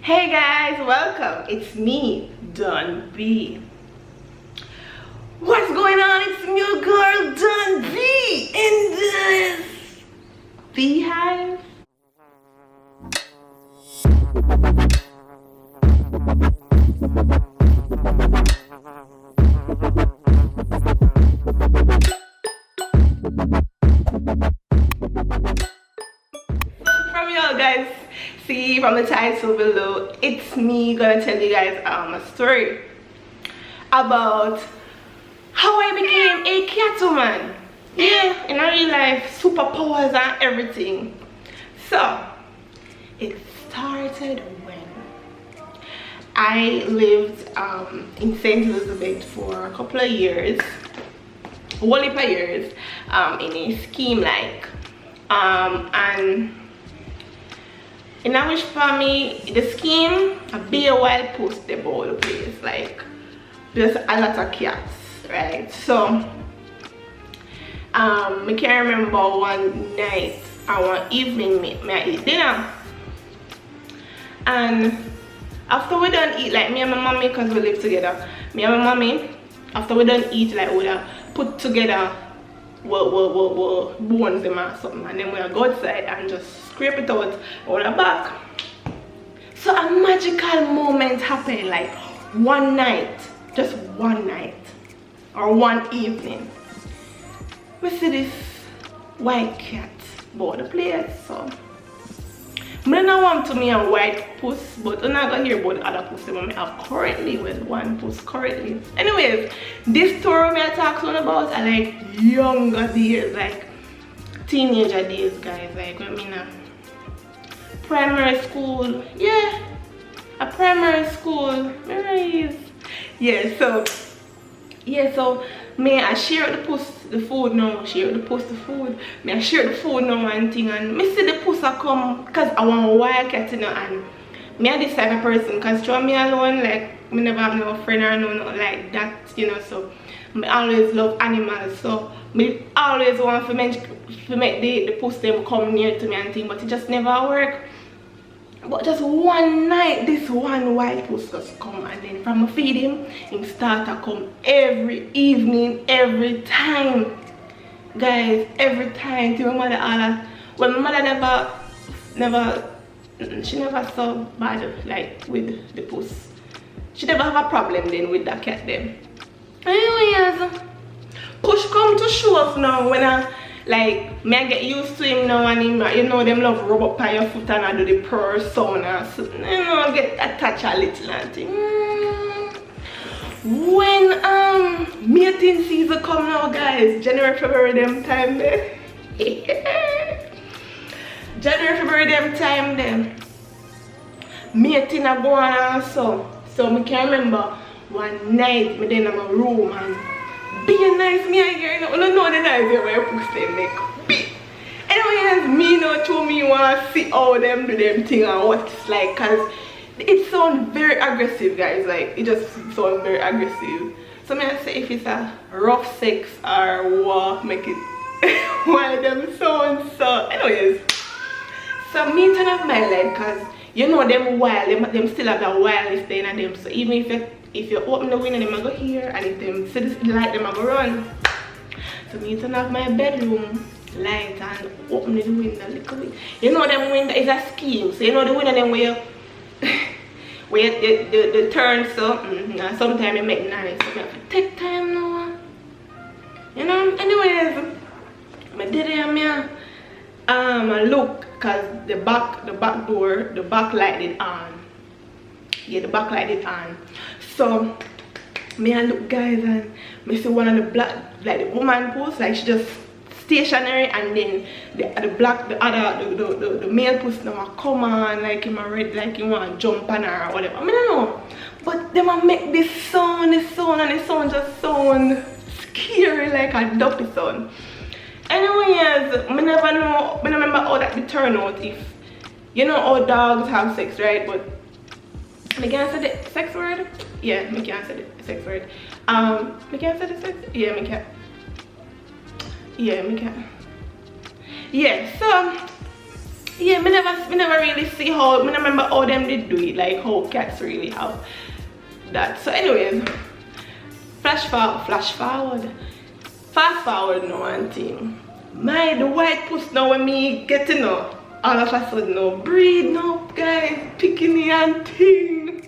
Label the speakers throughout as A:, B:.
A: Hey guys, welcome. It's me, Don B. What's going on? It's your girl Don B in this beehive. From y'all guys, see from the title below, it's me gonna tell you guys a story about how I became a cat woman. Yeah, in real life, superpowers and everything. So it started when I lived in St. Elizabeth for a couple of years, a whole heap of years, in a scheme like and in our family, the scheme be a wild post about the place, like there's a lot of cats, right? So I can remember one night or one evening me I eat dinner, and after we done eat, like me and my mommy, because we live together, me and my mommy, after we done eat, like we done put together bones them or something, and then we go outside and just scrape it out the back. So a magical moment happened, like one night, just one night or one evening. We see this white cat about the place. So I don't want to me a white puss, but I'm not gonna hear about the other puss that I have currently with one puss currently. Anyways, this story me I talk about are like younger days, like teenager days, guys. Like I mean primary school. Yeah, a primary school memories. Yeah, so me I share the puss the food now, share the puss the food. Me I share the food now and thing, and me see the puss a come because I want a wild cat, you know, and me are this type of person because through me alone, like me never have no friend or no like that, you know, so me always love animals, so me always want to make the puss them come near to me and thing, but it just never work. But just one night, this one white puss just come, and then from feed him start to come every evening, every time. Guys, every time to my mother all that. Well, my mother she never so bad like with the puss. She never have a problem then with that cat then. Anyways, push come to shove now when I like me I get used to him now, and him, you know, them love rub up on your foot and I do the purr sound and so, you know, get attached a little and thing. When mating season come now, guys, January, February them time there. January, February them time then. Mating a go on and so me can remember one night me then in my room and being nice, me and you know the nice way where push them like big. Anyways, me not to me want to see how them do them thing and what it's like, cause it sounds very aggressive, guys. Like it just sounds very aggressive. So me I say if it's a rough sex or what make it why them sound so. Anyways, so me turn off my leg, cause you know them wild, them still have that wildness there in them. So even if you open the window, them go here, and if them see the light, them go run. So me turn off my bedroom light and open the window a little bit. You know them window is a scheme, so you know the window them where the turn so and sometimes it make noise. So I have to take time now. You know. Anyways, I did it and I look, cause the back door, the back light is on. Yeah, the back light is on. So me I look, guys, and me see one of the black, like the woman post, like she just stationary, and then the male post now come on like him ready, like he want to jump on her or whatever. I mean, I don't know, but them a make this sound, and the sound just sound scary like a duppy sound. Anyways, I never know, I remember how that would turn out. If you know how dogs have sex, right? But I can't say the sex word. Yeah, I can't say the sex word. I can't say the sex. Yeah, I can't. Yeah, I can't. Yeah. So yeah, me never really see how, me never remember how them did do it, like how cats really have that. So anyways, fast forward now one thing. The white puss now when me getting up, all of a sudden now breed now guys, picking and thing.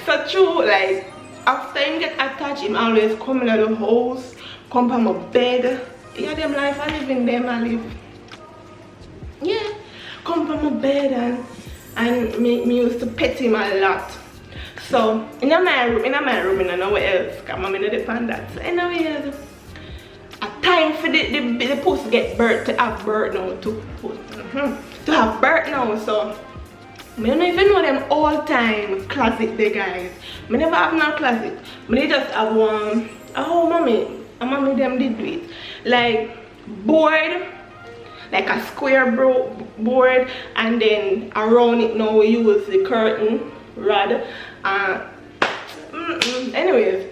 A: So true, like after him get attached, him always coming out of the house, come from my bed. Yeah, them life I live in them I live. Yeah, come from my bed and me used to pet him a lot. So in my room, I don't know where else, because I'm in the depend that. So anyways, a time for the puss get birth, to have birth now, to have birth now. So I don't even know them all time closet the guys. I never have no closet. I just have one. Oh mommy them did do it. Like board, like a square board, and then around it now we use the curtain rod. Anyways,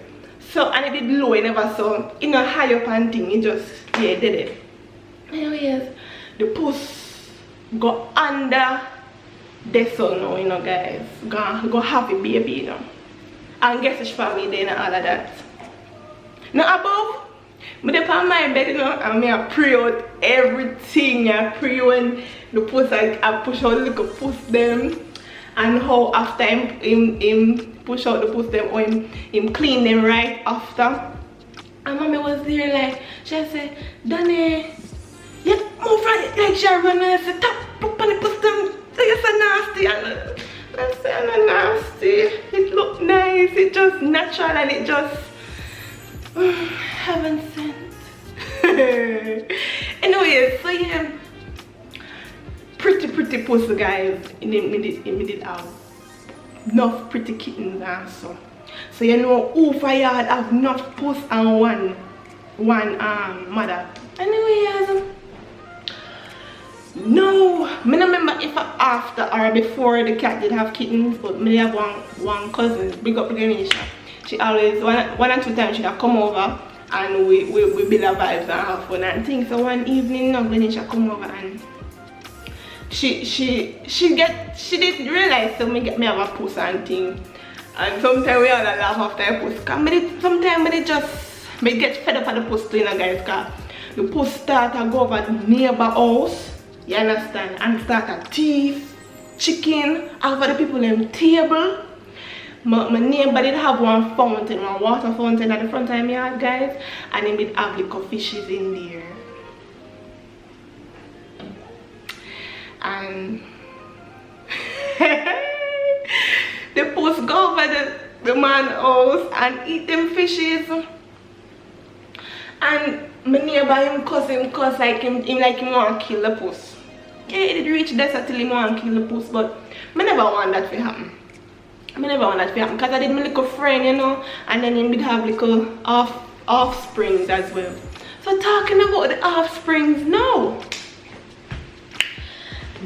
A: so and it did low, never so in a high up and thing, it just yeah did it. Anyways, the puss go under the sun now, you know guys. Go have a baby, you know. And guess which family then and all of that. Now above, but up on my bed, you know, and I pray out everything. I pray when the puss I push out the little puss them, and how after him push out the puss them, or him clean them right after. And mommy was there like, she said, Danny, yeah, move right, like she run and I said, tap up on the puss them, it's so nasty. And I said, I'm not nasty, it looked nice, it just natural and it just heaven sent. Anyway, so yeah, pretty pussy guys. Me did have enough pretty kittens and so you know who for yard have enough puss and one mother. Anyways, no, I don't remember if after or before the cat did have kittens, but me have one cousin, big up Ganesha. She always one or two times she have come over and we build a vibes and have fun and things. So one evening now Ganesha come over and she didn't realize so me have a puss and thing. And sometimes we all laugh after a puss. Sometimes me get fed up at the puss too, you know guys, cause the puss start to go over the neighbor house, you understand, and start to thief chicken over the people in table. My neighbor did have one water fountain at the front of my yard, guys, and he did have little fishes in there. And the puss go over the man's house and eat them fishes. And my neighbor him cuss like him want to kill the puss. Yeah, he did reach there till he want to kill the puss, but I never want that to happen. Because I did my little friend, you know, and then he did have little offsprings as well. So talking about the offsprings now,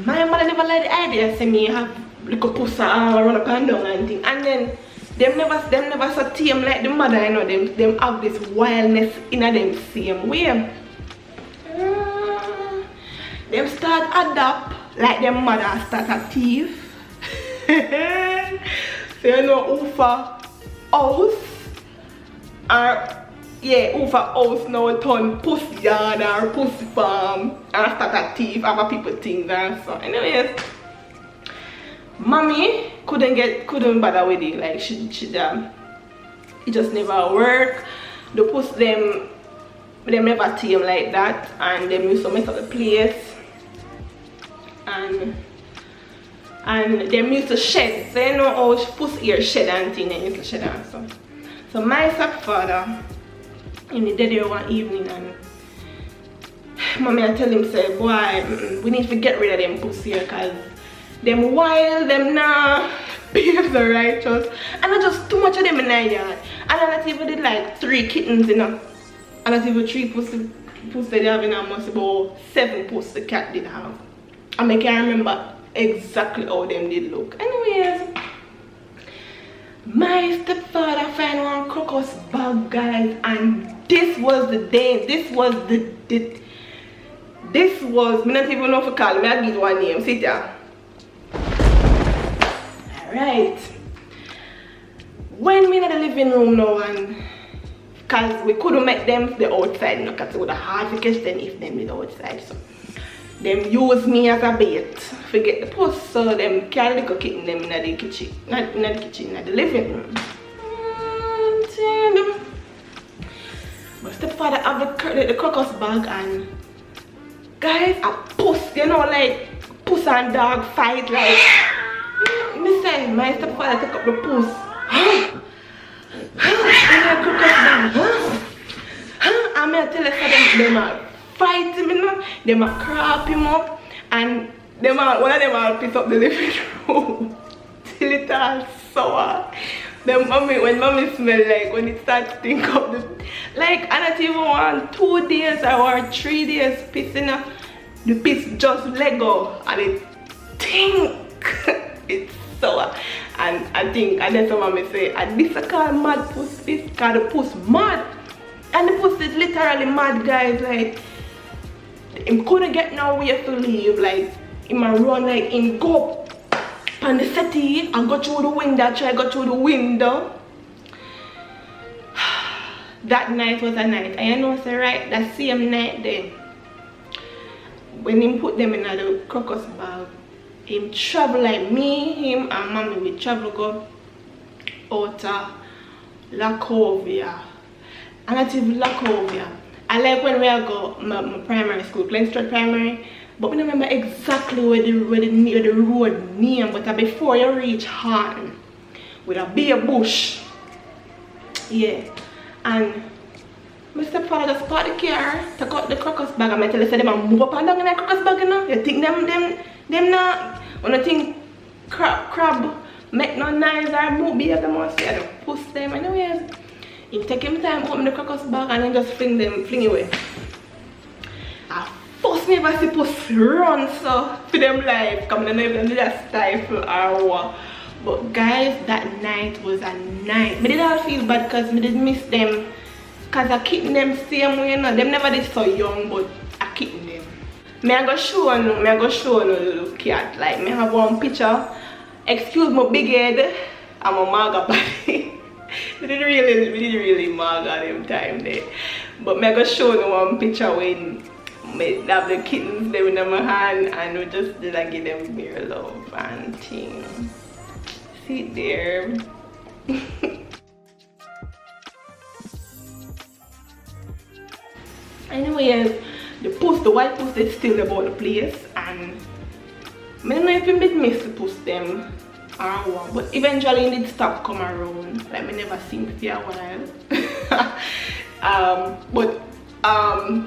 A: my mother never liked the idea of me have little pussy run up and down and thing. And then them never so tame like the mother, you know, them have this wildness in them same way. Them start adapt like them mother start a thief. So you know who for house or yeah, who for house now turn pussy yard or pussy farm and start a thief, other people things and so. Anyways, mommy couldn't bother with it, like she it just never worked. The puss them never tame like that, and them used to mess up the place. And them used to shed, so you know how puss ear shed and thing, they used to shed and so. So my stepfather, he did there one evening and mommy I tell him say, boy, we need to get rid of them puss here, cause them wild, them nah behaves are righteous, and I just too much of them in the yard. And I not even did like 3 kittens, you know. And not even 3 puss they have in a must about 7 puss the cat did have. And I can't remember exactly how them did look. Anyways, my stepfather found one crocus bag, guys, and this was the day, this was the This was, me not even know if to call me, I give one name, sit there. Alright. When we in the living room now, and because we couldn't make them the outside, because it would have hard to catch them if them the outside. So them use me as a bait. Forget the post, so them carry the kitten them in the kitchen. Not in the kitchen, in the living room. My stepfather have the crocus bag, and guys, a puss, you know, like puss and dog fight, like me say, my stepfather took up the puss. I'm gonna tell you them are fighting, you know, them are crap him up, and them are, one of them are piss up the living room till it all sour. Then mommy, when mommy smell, like when it starts to think of the, like I not even want 2 days or 3 days pissing up, the piss just let go and it think it's sour. And I think, and then some mommy say, and this is called mad puss piss, cause the puss mad. And the puss is literally mad, guys. Like him couldn't get nowhere to leave, like him a run, like him go on the settee and go through the window, try go through the window. That night was a night. And you know, say right, that same night then, when him put them in the crocus bag, him travel like me, him and mommy, we travel go out to Lacovia. And I live Lacovia. I like when we go my primary school, Glenstone Primary. But I don't remember exactly where the road name, but before you reach Horton, with a big bush. Yeah. And my stepfather just parked the car, took out the crocus bag, and I tell you, say them move up and down in that crocus bag, you know? You think them not, when I think crab make no noise or move, be able to must say, I don't push them anyways. He take him time, open the crocus bag, and then just fling away. First never see puss run so for them life, come I don't know if them did a stifle or what. But guys, that night was a night. I did all feel bad because I did miss them. Cause I keep them same way, you know. Them never did so young, but I keep them. I go show you the little cat. Like me have one picture. Excuse my big head. I'm a maga body. we did really maga them time there. But I go show you one picture when I have the kittens there in my hand, and we just did give them mere love and things. See there. Anyways, the white puss is still about the place, and I don't know if you miss to puss them or what, but eventually it did stop come around. Like I never seen it for a while.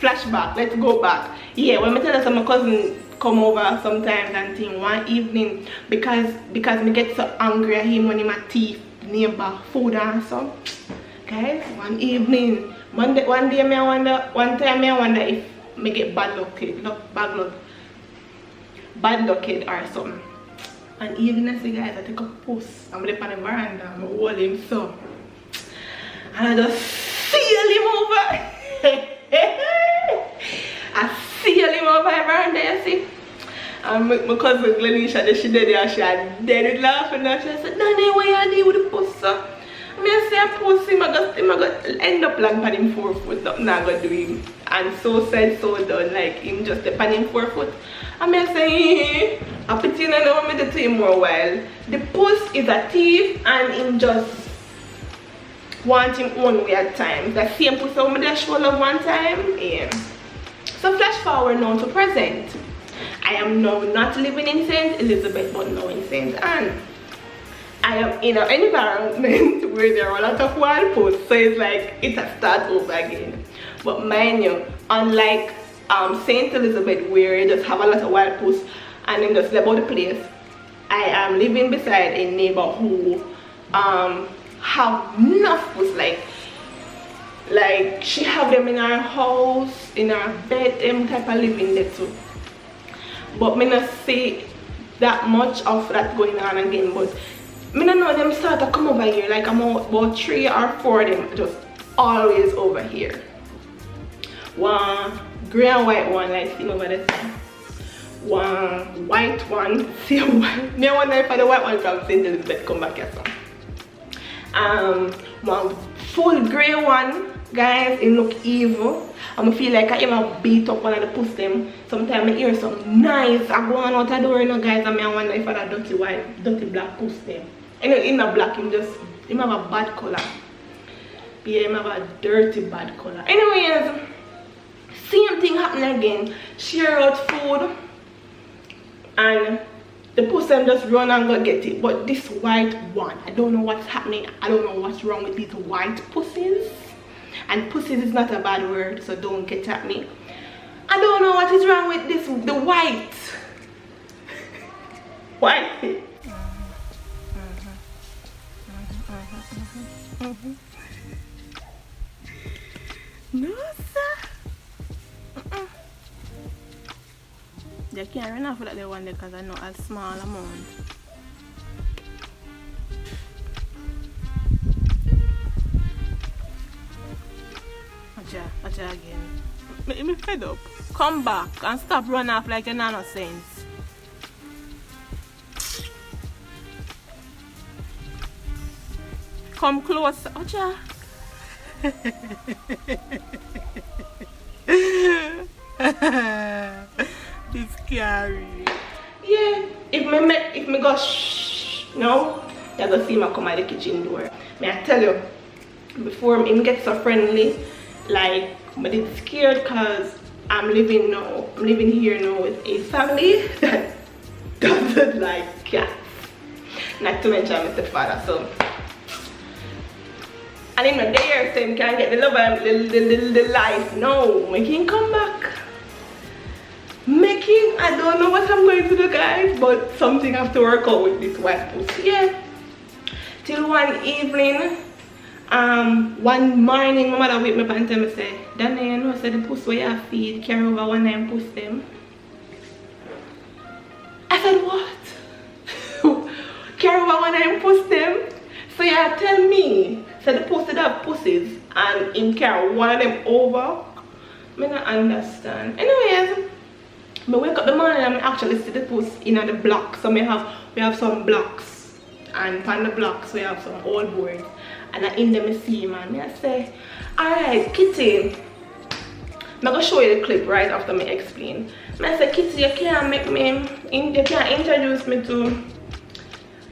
A: Flashback, let's go back. Yeah, when I tell us my cousin come over sometimes and thing one evening because me get so angry at him when he my teeth neighbor food and so. Guys, one evening, one time I wonder if me get bad luck or something. And even I say, guys, I take a post, I'm up on the veranda, I'm hold him so, and I just seal him over. I seal him over the veranda, you see. And my cousin Glenisha, she did it, she had dead with laughing, and she said, Nanny, what you do with the post? I say I post him, I got end up like on him 4 foot, nothing I got do him. And so said, so done, like him just on him 4 foot. I say, I pity and I don't want me to tell him more while. The post is a thief and him just want him own way at times. The same post I want me to show love one time. Yeah. So flash forward now to present. I am now not living in St. Elizabeth but now in St. Anne. I am in an environment where there are a lot of wild posts, so it's like it's a start over again. But mind you, unlike St. Elizabeth where you just have a lot of wild posts and then just live about the place, I am living beside a neighbor who have enough posts, like she have them in her house, in her bed, them type of living there too. But me not see that much of that going on again, but I don't know, them start to come over here, like I'm about 3 or 4 of them just always over here. One gray and white one, like see over there. One white one, see one. Me wonder if the white one from St. Elizabeth come back here. So. One full gray one, guys, it look evil. I feel like I even beat up one of the puss them. Sometimes I hear some nice. I go on out the door, you know, guys, and I wonder if I that dirty white, dirty black puss them. Anyway, in the black, him have a bad color. Yeah, him have a dirty bad color. Anyways, same thing happen again. Share out food, and the puss them just run and go get it. But this white one, I don't know what's happening. I don't know what's wrong with these white pussies. And pussies is not a bad word, so don't get at me. I don't know what is wrong with this, the white. White. No, sir. They can't run off with that one because I know a small amount. Aja again. Me fed up. Come back and stop running off like a no sense. Come close, Aja. It's scary. Yeah, if me go shh now, you're gonna see me come out the kitchen door. May I tell you, before him get so friendly, like I did scared because I'm living here now with a family that doesn't like cats. Not to mention Mr. Father, so and in the day saying can't get the love and the life. No, make him come back. Making, I don't know what I'm going to do, guys, but something have to work out with this white pussy. Yeah. Till one evening, one morning, my mother wake me up and tell me, say, Danny, you know, say the pussy where you feed, carry over one and push them. I said, what? Carry over one and push them? So you tell me, so the pussy have pussies and him carry one of them over? I don't understand. Anyways, I wake up the morning and I actually see the puss in the block. So we have some blocks, and on the blocks we have some old boards. And in them I see him and I say, alright, Kitty, I'm gonna show you the clip right after me explain. I say, Kitty, you can't introduce me to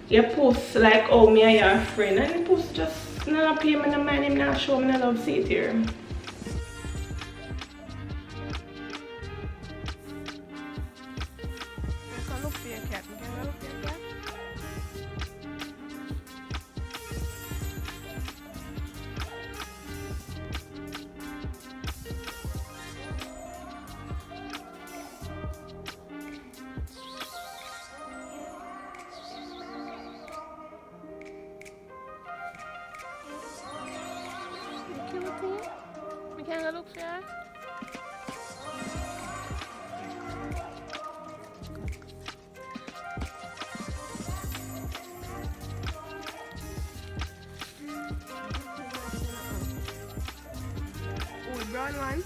A: your puss like oh me and your friend. And the puss just not pay me no mind, him not show me no love, see it here. Can I look fair? Oh, brown one.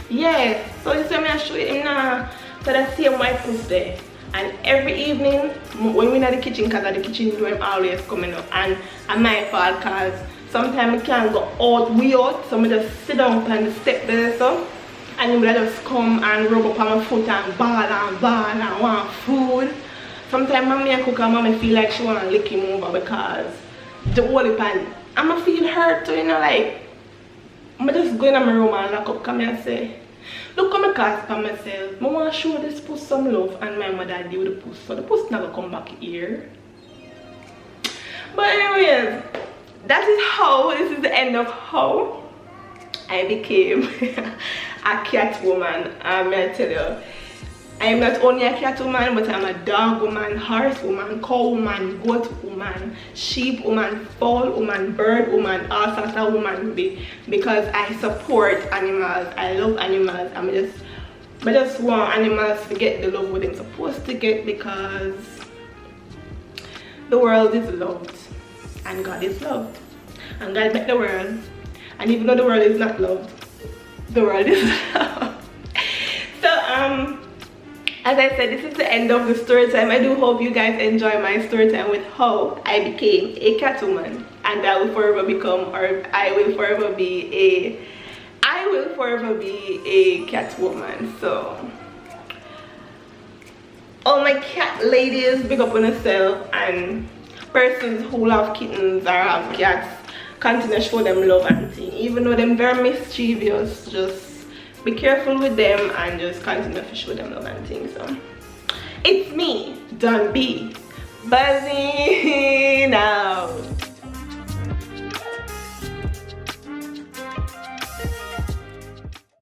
A: Yeah, so you see me I show you him now. So the same white puss there. And every evening when we're in the kitchen, because the kitchen door I'm always coming up, and my fault because sometimes I can't go out way out, so I just sit down on the step there so, and I just come and rub up on my foot and bawl and want food. Sometimes mommy cook and mommy feel like she want to lick him over because the whole pan I'ma feel hurt too, you know, like I just go in my room and lock up, come here and say, look how I cast for myself. I want to show this puss some love and my mother deal with the puss. So the puss never come back here. But anyways, that is how, this is the end of how I became a cat woman. May I tell you, I am not only a cat woman, but I'm a dog woman, horse woman, cow woman, goat woman, sheep woman, fowl woman, bird woman, all sorts of woman because I support animals. I love animals. I just want animals to get the love what they're supposed to get because the world is loved and God is loved. And God made the world And even though the world is not loved, the world is loved. So as I said, this is the end of the story time. I do hope you guys enjoy my story time with how I became a cat woman, and I will forever become, or I will forever be a cat woman. So all my cat ladies, big up on yourself, and persons who love kittens or have cats, continue to show them love and thing. Even though they're very mischievous, just be careful with them and just continue to show them love and thing. So it's me, Don B, buzzing out.